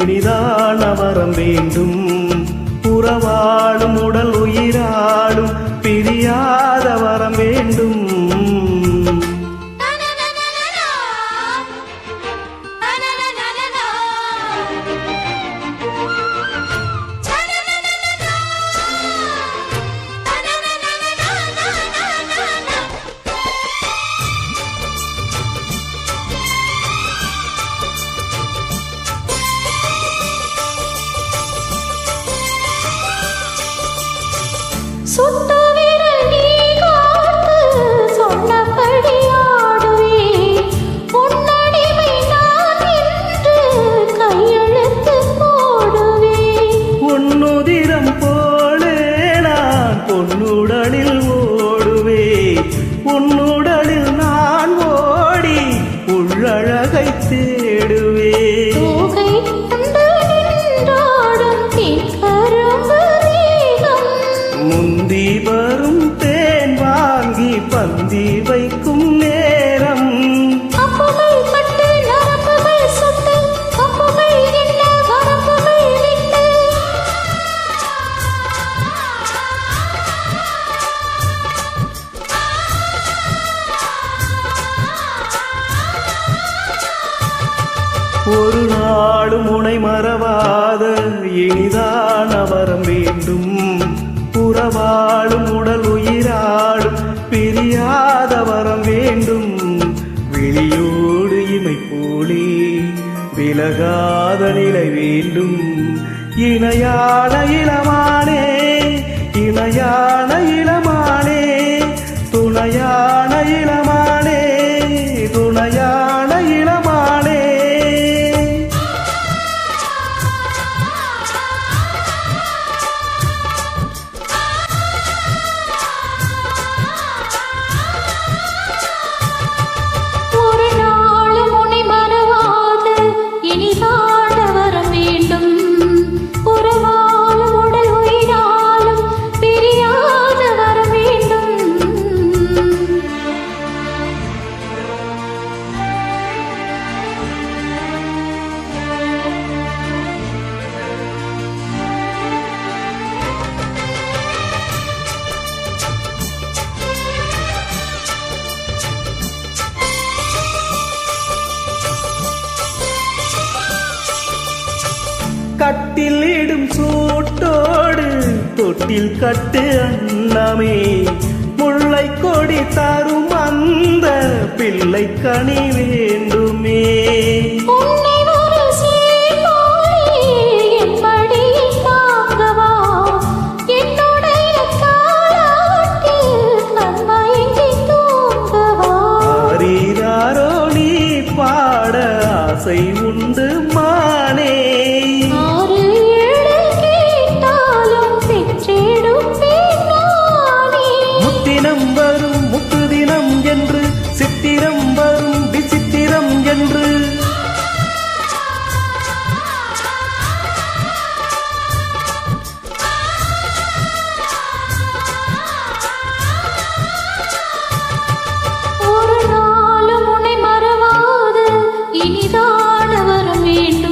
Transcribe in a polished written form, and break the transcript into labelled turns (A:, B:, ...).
A: இனிதான வரம் வேண்டும். உறவாடும் உடல் உயிராடும் பிரியாத வரம் வேண்டும்.
B: சுட்டு விரல் நீ காத்து சொன்னபடி ஆடுவே. உன்னடிமை நான் என்று கையெழுத்து போடுவே.
A: உன்னுதிரம் போலே நான் பொன்னுடலில் ஓடுவே. உன்னுடலில் நான் ஓடி உள்ளழகை தேடுவே.
B: தோகை கண்டு நின்றாடும் கரும்பு தேகம்.
A: முந்தி வரும் தேன் வாங்கி பந்தி வைக்கும் நேரம்.
B: அப்புகள் பட்டு நரம்புகள் சுட்டு அப்புகள் என்ன வரப்புகள் விட்டு.
A: ஒரு நாளும் உனை மறவாத இனிதான வரம் வேண்டும். உறவாடும் உடல் உயிராடும் பிரியாத வரம் வேண்டும். விழியோடு இமை போலே விலகாத நிலை வேண்டும். இணையான இளமானே இணையான இளமானே துணையான இளமானே துணையான இளமானே.
B: ஒரு நாளும் உன்னை மறவாத இனிதான வரம் வேண்டும். உறவாலும் உடல் உயிராலும் பிரியாத வரம் வேண்டும்.
A: கட்டில் இடும் சூட்டோடு தொட்டில் கட்டு அன்னமே. முல்லை கொடி தரும் அந்த பிள்ளை கனி வேண்டுமே.
B: உன்னை ஒரு சீர்காழி என் மடியில் தாங்கவா. என்னுடைய தாலாட்டில் கண்மயங்கி தூங்கவா.
A: ஆரீராரோ நீ பாட ஆசை உண்டு மானே.
B: ஆறு ஏழு கேட்டாலும் பெற்றெடுப்பேன் நானே.
A: முத்தினம் வரும் முத்து தினம் என்று சித்திரம் வரும் விசித்திரம் என்று.
B: ஒரு நாளும் உன்னை மறவாத இனிதான வரம் வேண்டும்.